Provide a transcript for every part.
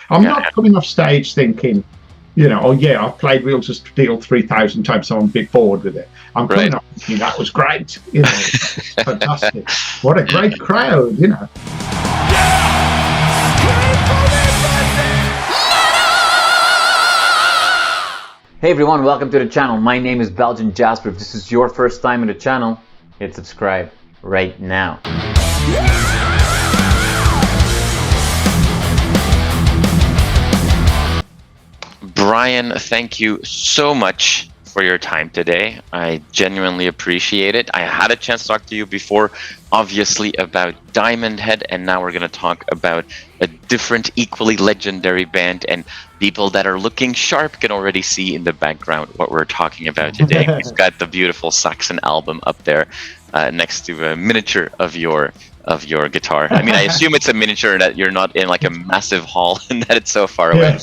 I'm not coming off stage thinking, oh yeah, I've played Wheels of Steel 3,000 times, so I'm a bit bored with it. I'm coming off thinking that was great, fantastic. What a great crowd, Hey everyone, welcome to the channel. My name is Belgian Jasper. If this is your first time in the channel, hit subscribe right now. Brian, thank you so much for your time today. I genuinely appreciate it. I had a chance to talk to you before, obviously, about Diamond Head, and now we're going to talk about a different, equally legendary band, and people that are looking sharp can already see in the background what we're talking about today. We've got the beautiful Saxon album up there next to a miniature of your guitar. I mean, I assume it's a miniature, that you're not in like a massive hall and that it's so far away.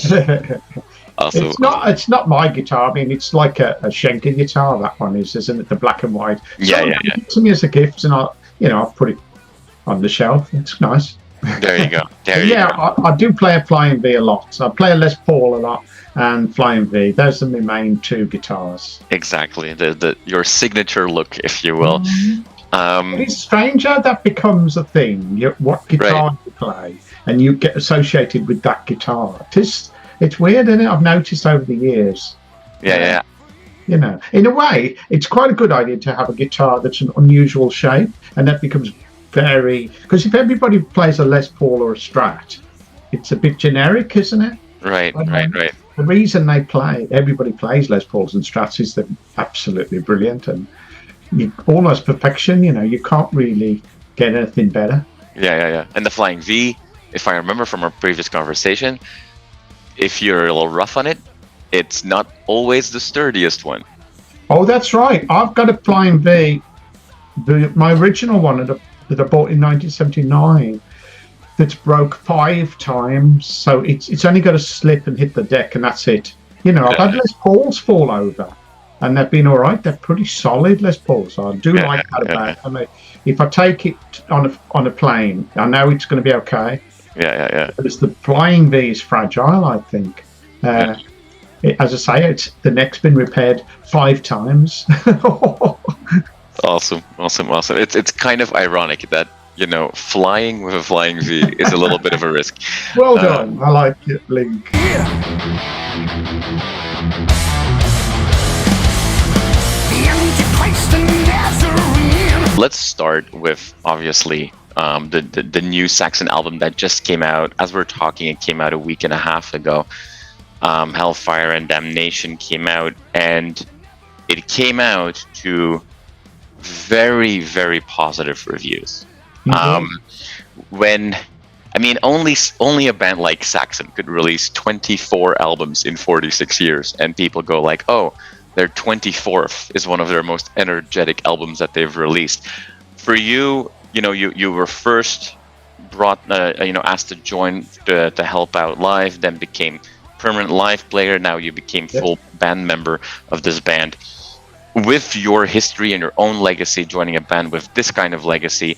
Also, it's not my guitar. I mean, it's like a Schenker guitar. That one is, isn't it? The black and white. Someone gave it to me as a gift, and I've put it on the shelf. It's nice. There you go. I do play a Flying V a lot. So I play a Les Paul a lot and Flying V. Those are my main two guitars. Exactly. Your signature look, if you will. It's strange how that becomes a thing. What guitar you play, and you get associated with that guitar. It's weird, isn't it? I've noticed over the years. Yeah. In a way, it's quite a good idea to have a guitar that's an unusual shape, and that becomes because if everybody plays a Les Paul or a Strat, it's a bit generic, isn't it? Right. The reason everybody plays Les Pauls and Strats is they're absolutely brilliant and almost perfection. You can't really get anything better. Yeah. And the Flying V, if I remember from our previous conversation, if you're a little rough on it, it's not always the sturdiest one. Oh, that's right. I've got a Flying V, my original one that I bought in 1979, that's broke 5 times. So it's only got to slip and hit the deck, and that's it. I've had Les Pauls fall over, and they've been all right. They're pretty solid Les Pauls. I do like that about them. If I take it on a plane, I know it's going to be okay. Yeah. But the Flying V is fragile, I think. As I say, the neck's been repaired 5 times. Awesome. It's kind of ironic that flying with a Flying V is a little bit of a risk. Well done. I like it, Link. Let's start with obviously the new Saxon album that just came out. As we're talking, it came out a week and a half ago. Hellfire and Damnation came out, and it came out to very, very positive reviews. Only a band like Saxon could release 24 albums in 46 years, and people go like, oh, their 24th is one of their most energetic albums that they've released. For you, you were first brought, asked to join to help out live, then became permanent live player. Now you became full band member of this band. With your history and your own legacy, joining a band with this kind of legacy,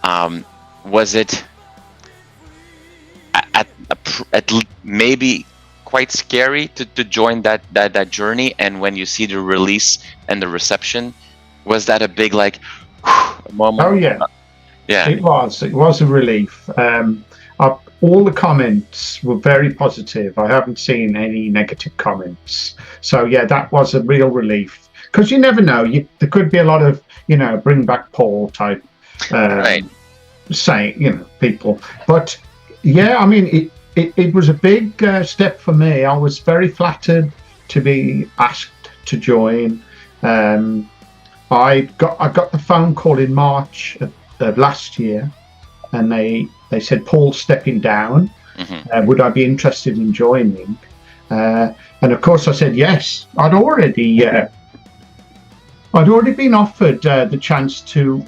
was it at maybe quite scary to join that journey? And when you see the release and the reception, was that a big moment? Oh yeah. It was a relief. All the comments were very positive. I haven't seen any negative comments. So yeah, that was a real relief, because you never know. There could be a lot of bring back Paul type saying people. But yeah, I mean it was a big step for me. I was very flattered to be asked to join. I got the phone call in March of last year, and they said Paul's stepping down. Would I be interested in joining? And of course I said yes. I'd already been offered the chance to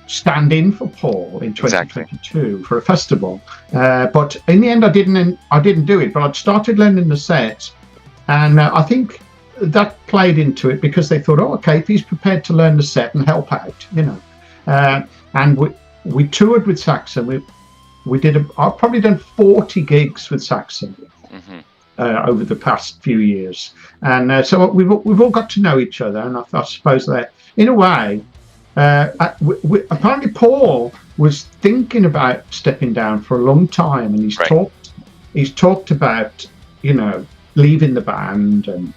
stand in for Paul in 2022 for a festival, but in the end I didn't do it. But I'd started learning the set, and I think that played into it, because they thought, oh, okay, if he's prepared to learn the set and help out, and we toured with Saxon. I've probably done 40 gigs with Saxon Mm-hmm. over the past few years, and so we've all got to know each other, and I suppose that in a way, apparently Paul was thinking about stepping down for a long time, and he's talked about, you know, leaving the band and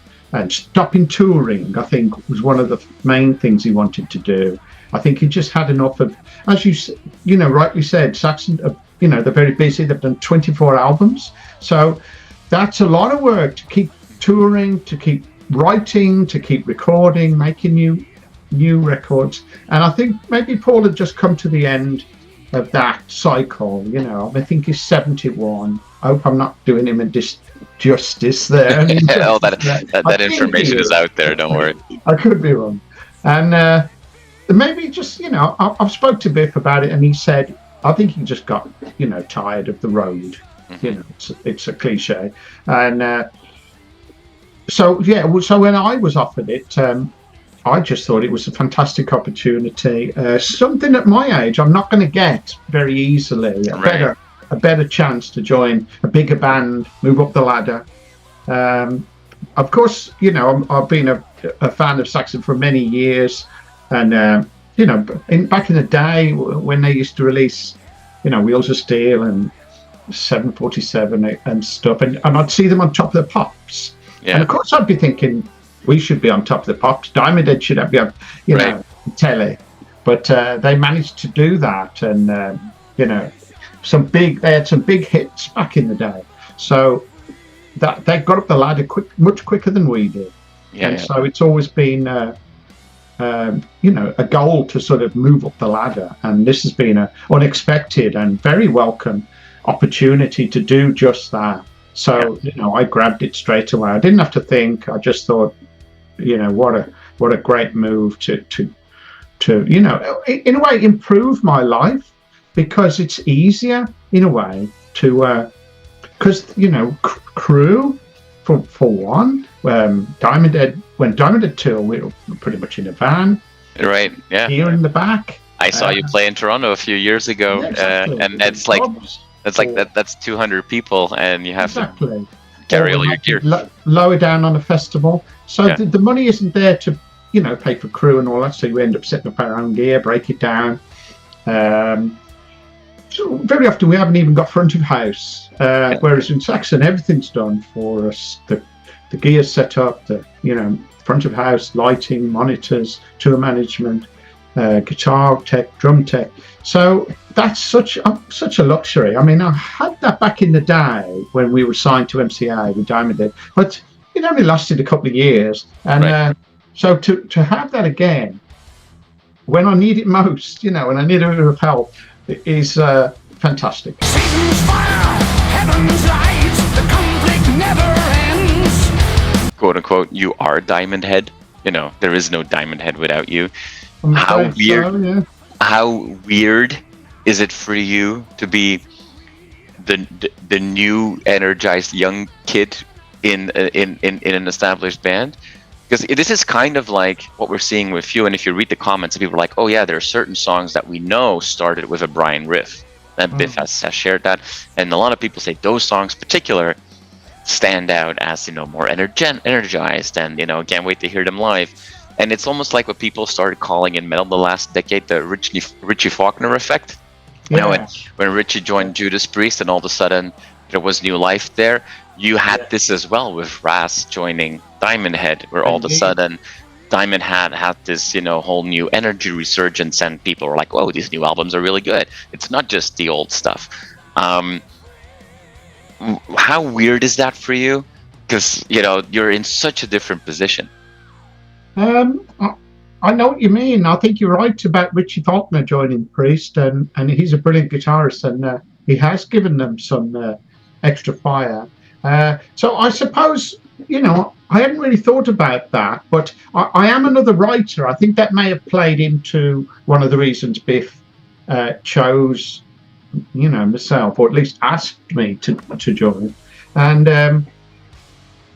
stopping touring. I think was one of the main things he wanted to do. I think he just had enough of, as you know, rightly said, Saxon. You know, they're very busy. They've done 24 albums, so that's a lot of work to keep touring, to keep writing, to keep recording, making new records. And I think maybe Paul had just come to the end of that cycle. You know, I think he's 71. I hope I'm not doing him a justice there. That information is out there. Don't worry. I could be wrong. And maybe just, you know, I've spoke to Biff about it, and he said, I think he just got, you know, tired of the road. Mm-hmm. You know, it's a cliche. And so when I was offered it, I just thought it was a fantastic opportunity. Something at my age I'm not going to get very easily. A better chance to join a bigger band, move up the ladder. Of course, you know, I've been a fan of Saxon for many years, and you know, back in the day when they used to release, you know, Wheels of Steel and 747 and stuff, and I'd see them on Top of the Pops. Yeah. And of course I'd be thinking, we should be on Top of the Pops. Diamond Head should have, you know, telly. But they managed to do that, and you know, they had some big hits back in the day. So that they got up the ladder much quicker than we did. Yeah. And so it's always been, you know, a goal to sort of move up the ladder. And this has been an unexpected and very welcome opportunity to do just that. So, you know, I grabbed it straight away. I didn't have to think. I just thought, you know, what a great move to you know, in a way improve my life, because it's easier in a way to because you know, crew for one, Diamond Head tour, we were pretty much in a van, right? Yeah, here in the back. I saw you play in Toronto a few years ago. Yeah, exactly. And it's like that's 200 people, and you have to carry all your gear lower down on a festival. So the money isn't there to, you know, pay for crew and all that. So you end up setting up our own gear, break it down. So very often we haven't even got front of house. Whereas in Saxon, everything's done for us. The gear's set up, the, you know, front of house, lighting, monitors, tour management, guitar tech, drum tech. So that's such a luxury. I mean, I had that back in the day when we were signed to MCA with Diamond Head, but it only lasted a couple of years. And so to have that again, when I need it most, you know, when I need a bit of help, is fantastic. Satan's fire, heaven's light, the conflict never ends. Quote unquote, you are Diamond Head. You know, there is no Diamond Head without you. How weird is it for you to be the new energized young kid in an established band? Because this is kind of like what we're seeing with you, and if you read the comments, people are like, oh yeah, there are certain songs that we know started with a Brian riff. And Biff has shared that, and a lot of people say those songs in particular stand out as, you know, more energized, and, you know, can't wait to hear them live. And it's almost like what people started calling in metal the last decade the Richie Faulkner effect. You know, when Richie joined Judas Priest and all of a sudden there was new life there, you had this as well with Ras joining Diamond Head, where all of a sudden Diamond Head had this, you know, whole new energy resurgence, and people were like, "Whoa, these new albums are really good." It's not just the old stuff. How weird is that for you? Because, you know, you're in such a different position. I know what you mean. I think you're right about Richie Faulkner joining Priest, and he's a brilliant guitarist, and he has given them some extra fire. So I suppose, you know, I hadn't really thought about that, but I am another writer. I think that may have played into one of the reasons Biff chose, you know, myself, or at least asked me to join. And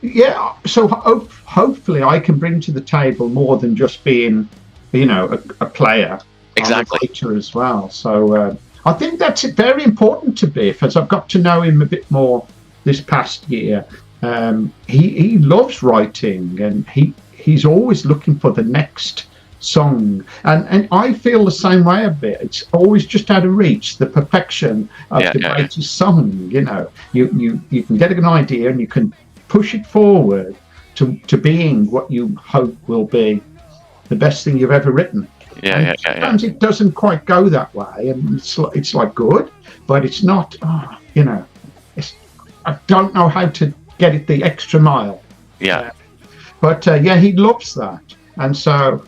yeah, so hopefully I can bring to the table more than just being, you know, a player. Exactly. I'm a writer as well. So I think that's very important to Biff, as I've got to know him a bit more this past year. He loves writing, and he's always looking for the next song, and I feel the same way a bit. It's always just out of reach, the perfection of the greatest song. You know, you can get an idea and you can push it forward to being what you hope will be the best thing you've ever written. Sometimes it doesn't quite go that way, and it's like good, but it's not. You know, I don't know how to get it the extra mile. But he loves that, and so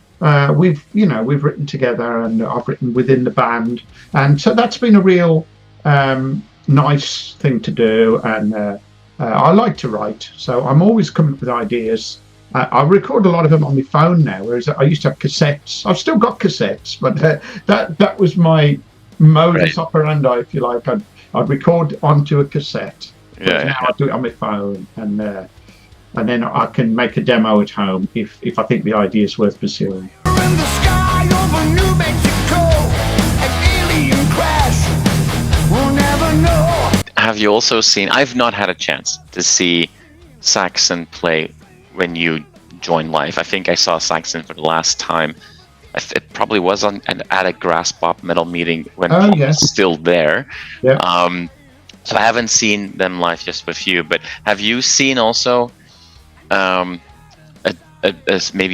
we've written together, and I've written within the band, and so that's been a real nice thing to do, and I like to write, so I'm always coming up with ideas. I record a lot of them on my phone now, whereas I used to have cassettes. I've still got cassettes, but that was my modus operandi, if you like. I'd record onto a cassette. Now I do it on my phone, and then I can make a demo at home if I think the idea is worth pursuing. In the sky over New Mexico, an alien crash, we'll never know. Have you also seen, I've not had a chance to see Saxon play when you joined live. I think I saw Saxon for the last time. It probably was at a Grass Pop metal meeting when Paul was still there. So I haven't seen them live just with you, but have you seen also maybe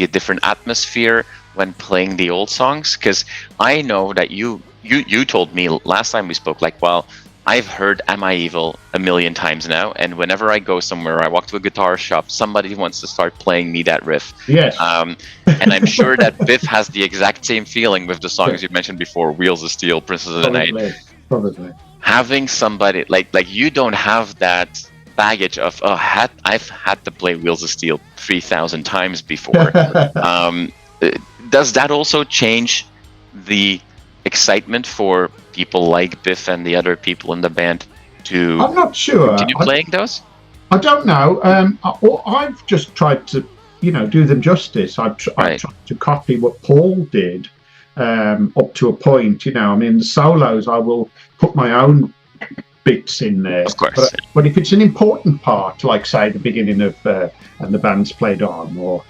a different atmosphere when playing the old songs? Because I know that you told me last time we spoke, like, well, I've heard Am I Evil a million times now, and whenever I go somewhere, I walk to a guitar shop, somebody wants to start playing me that riff. Yes. And I'm sure that Biff has the exact same feeling with the songs you mentioned before, Wheels of Steel, Princess of the Night. Probably. Having somebody like you don't have that baggage of I've had to play Wheels of Steel 3,000 times before. Does that also change the excitement for people like Biff and the other people in the band to I'm not sure. continue playing those? I don't know. I've just tried to, do them justice. I've tried to copy what Paul did up to a point. I mean, the solos, I will put my own bits in there. Of course. But if it's an important part, like, say, the beginning of and the band's played on, or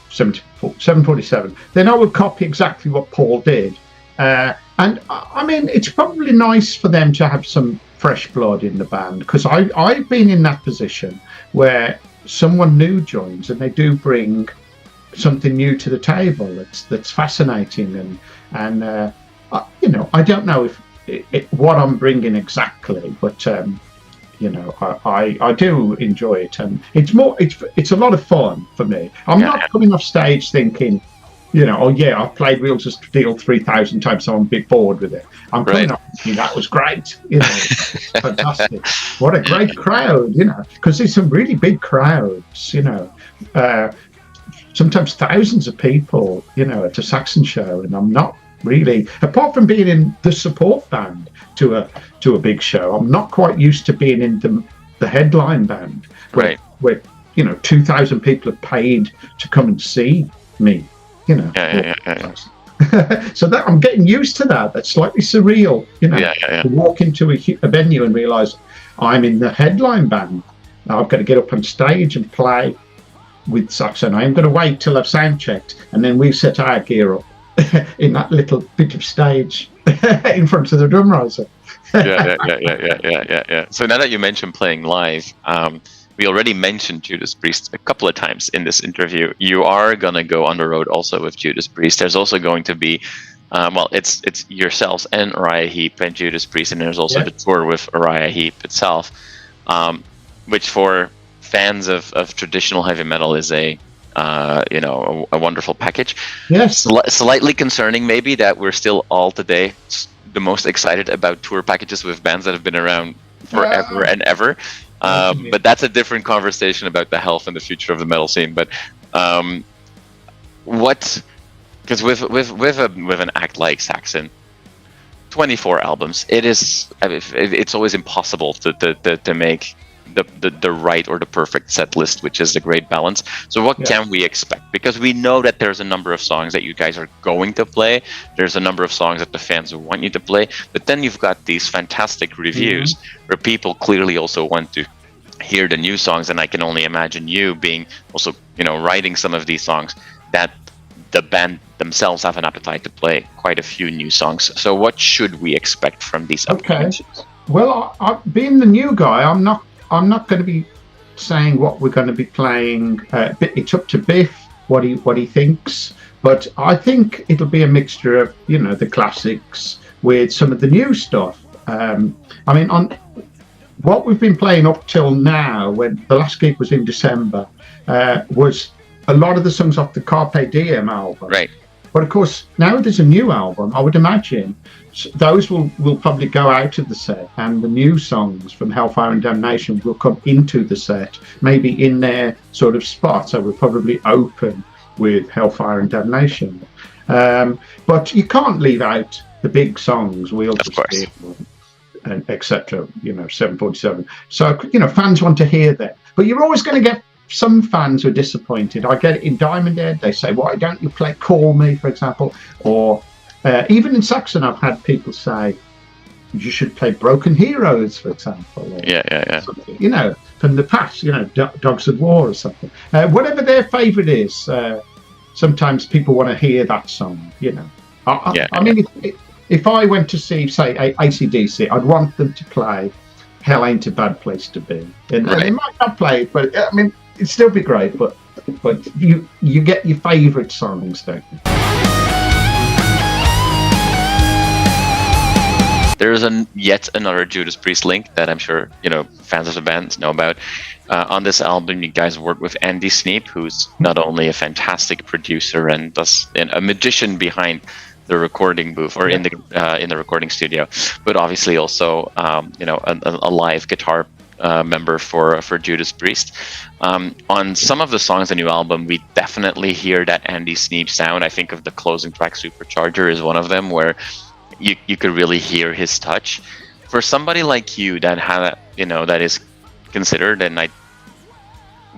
747, then I would copy exactly what Paul did. And I mean, it's probably nice for them to have some fresh blood in the band, because I've been in that position where someone new joins and they do bring something new to the table that's fascinating, and I don't know if what I'm bringing exactly, but I do enjoy it, and it's a lot of fun for me. I'm not coming off stage thinking, I've played Wheels of Steel 3,000 times, so I'm a bit bored with it. I'm coming up thinking that was great, fantastic. What a great crowd, because there's some really big crowds, sometimes thousands of people, at a Saxon show, and I'm not really, apart from being in the support band to a big show, I'm not quite used to being in the headline band, where 2,000 people have paid to come and see me. So that I'm getting used to that. That's slightly surreal, to walk into a venue and realise I'm in the headline band. Now I've got to get up on stage and play with Saxon. I'm going to wait till I've sound checked, and then we set our gear up in that little bit of stage in front of the drum riser. Yeah. So now that you mentioned playing live, we already mentioned Judas Priest a couple of times in this interview. You are going to go on the road also with Judas Priest. There's also going to be, it's yourselves and Uriah Heep and Judas Priest, and there's also the tour with Uriah Heep itself, which for fans of traditional heavy metal is a wonderful package. Yes. Slightly concerning maybe that we're still all today the most excited about tour packages with bands that have been around forever and ever. But that's a different conversation about the health and the future of the metal scene. But because with an act like Saxon, 24 albums, it's always impossible to make the right or the perfect set list, which is the great balance. So what can we expect? Because we know that there's a number of songs that you guys are going to play. There's a number of songs that the fans want you to play. But then you've got these fantastic reviews where people clearly also want to hear the new songs. And I can only imagine you being also, writing some of these songs, that the band themselves have an appetite to play quite a few new songs. So what should we expect from these upcoming shows? Well, being the new guy, I'm not going to be saying what we're going to be playing. It's up to Biff what he thinks, but I think it'll be a mixture of the classics with some of the new stuff. On what we've been playing up till now, when the last gig was in December, was a lot of the songs off the Carpe Diem album. Right. But of course, now there's a new album. I would imagine those will probably go out of the set, and the new songs from Hellfire and Damnation will come into the set, maybe in their sort of spot. So we'll probably open with Hellfire and Damnation. But you can't leave out the big songs, Wheels of Steel, and etc. 747. So fans want to hear them, but you're always going to get some fans are disappointed. I get it in Diamond Head. They say, "Why don't you play Call Me," for example, or even in Saxon, I've had people say, "You should play Broken Heroes," for example. Or something, from the past, Dogs of War or something. Whatever their favourite is, sometimes people want to hear that song. If I went to see, say, AC/DC, I'd want them to play "Hell Ain't a Bad Place to Be," and they might not play it, but it'd still be great. But you get your favourite songs, don't you? There's yet another Judas Priest link that I'm sure fans of the band know about. On this album, you guys work with Andy Sneap, who's not only a fantastic producer and thus a magician behind the recording booth or in the recording studio, but obviously also a live guitar member for Judas Priest. On some of the songs on the new album, we definitely hear that Andy Sneap sound. I think of the closing track, Supercharger, is one of them where you could really hear his touch. For somebody like you that is considered, and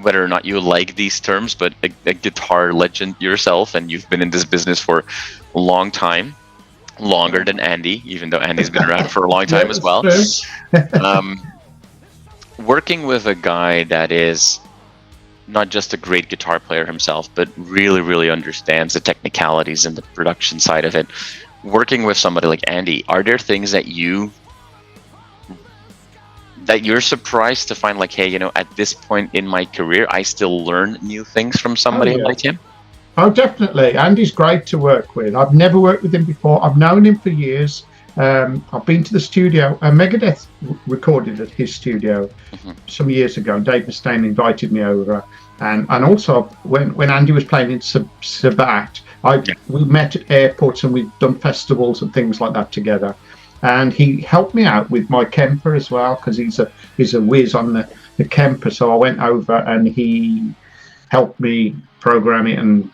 whether or not you like these terms, but a guitar legend yourself, and you've been in this business for a long time, longer than Andy, even though Andy's been around for a long time as well. Working with a guy that is not just a great guitar player himself, but really, really understands the technicalities and the production side of it. Working with somebody like Andy, are there things that you're surprised to find, like, hey, at this point in my career, I still learn new things from somebody like him? Oh, definitely. Andy's great to work with. I've never worked with him before. I've known him for years. I've been to the studio. Megadeth recorded at his studio some years ago. Dave Mustaine invited me over. And also, when Andy was playing in Sabat, we met at airports and we've done festivals and things like that together. And he helped me out with my Kemper as well, because he's a whiz on the Kemper. So I went over and he helped me program it and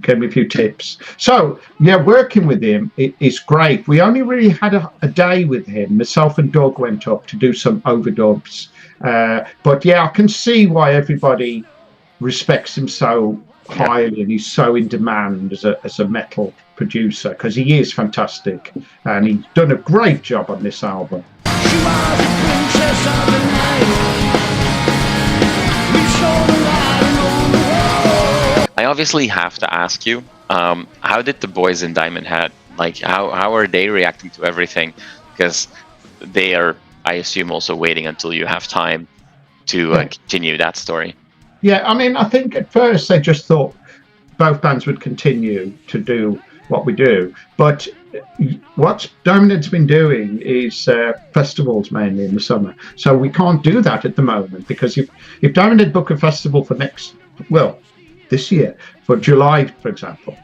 gave me a few tips. So working with him is great. We only really had a day with him. Myself and Doug went up to do some overdubs. But I can see why everybody respects him so highly, and he's so in demand as a metal producer, because he is fantastic, and he's done a great job on this album. She was the princess of the night. We saw the light on the wall. I obviously have to ask you, how did the boys in Diamond Head, how are they reacting to everything? Because they are, I assume, also waiting until you have time to continue that story. Yeah, I think at first they just thought both bands would continue to do what we do. But what Diamond Head's been doing is festivals mainly in the summer. So we can't do that at the moment, because if Diamond Head book a festival for this year, for July, for example,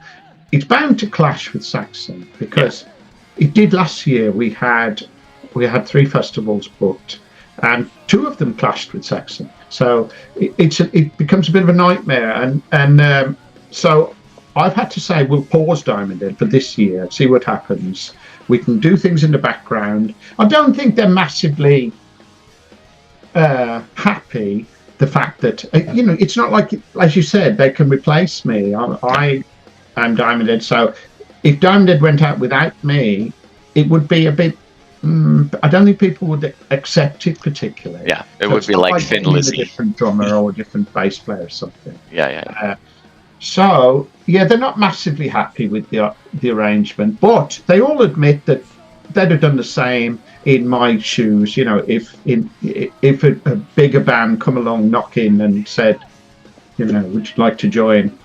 it's bound to clash with Saxon, because it did last year. We had 3 festivals booked, and 2 of them clashed with Saxon. So it becomes a bit of a nightmare, and so I've had to say we'll pause Diamond Head for this year, see what happens. We can do things in the background. I don't think they're massively happy happy the fact that it's not like, as you said, they can replace me. I am Diamond Head, so if Diamond Head went out without me, it would be a bit. I don't think people would accept it particularly. Yeah, it would be like Thin Lizzy, a different drummer or a different bass player or something. Yeah. So they're not massively happy with the arrangement, but they all admit that they'd have done the same in my shoes. If a bigger band come along, knock in and said, would you like to join?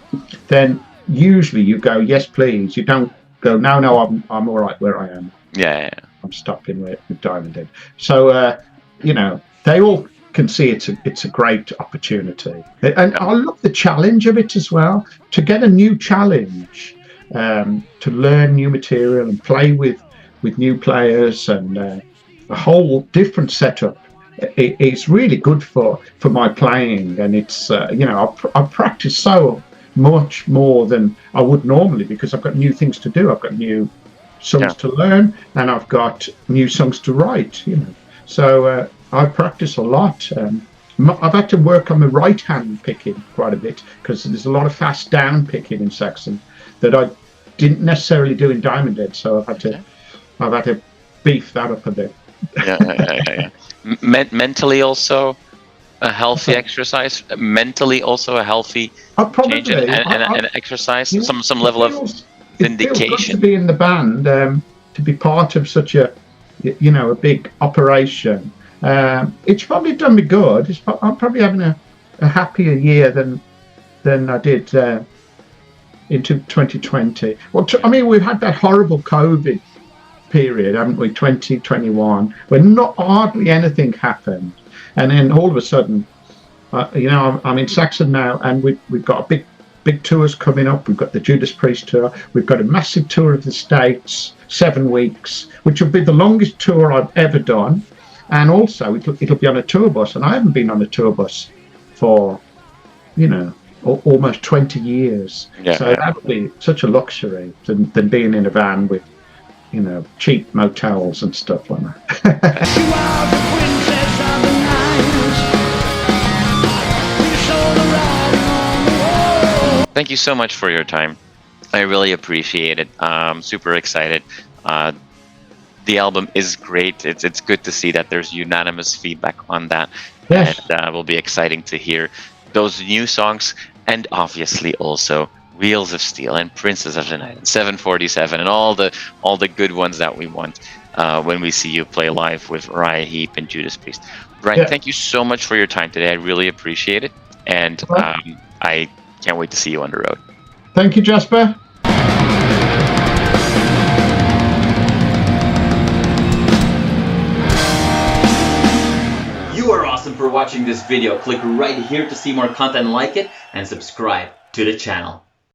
Then usually you go, yes, please. You don't go, no, I'm all right where I am. Yeah. I'm stopping with Diamond Head. So they all can see it's a great opportunity, and I love the challenge of it as well. To get a new challenge, to learn new material and play with new players and a whole different setup. It's really good for my playing, and it's I've practiced so much more than I would normally because I've got new things to do. I've got new songs to learn, and I've got new songs to write. So I practice a lot. I've had to work on the right hand picking quite a bit because there's a lot of fast down picking in Saxon that I didn't necessarily do in Diamond Head. So I've had to beef that up a bit. Yeah. Mentally also a healthy exercise. Mentally also a healthy change and exercise. Some level of vindication. It feels good to be in the band, to be part of such a big operation. It's probably done me good. I'm probably having a happier year than I did into 2020. Well, we've had that horrible COVID period, haven't we? 2021, when not hardly anything happened, and then all of a sudden, I'm in Saxon now, and we've got a big tours coming up. We've got the Judas Priest tour. We've got a massive tour of the States, 7 weeks, which will be the longest tour I've ever done. And also, it'll be on a tour bus, and I haven't been on a tour bus for, almost 20 years. Yeah, so that would be such a luxury than being in a van with, cheap motels and stuff like that. You are the princess of the night. You saw the writing on the wall. Thank you so much for your time. I really appreciate it. Super excited. The album is great. It's good to see that there's unanimous feedback on that. Yes. And it will be exciting to hear those new songs, and obviously also Wheels of Steel and Princess of the Night and 747 and all the good ones that we want when we see you play live with Uriah Heep and Judas Priest. Brian, thank you so much for your time today. I really appreciate it, and I can't wait to see you on the road. Thank you, Jasper. You are awesome for watching this video. Click right here to see more content like it and subscribe to the channel.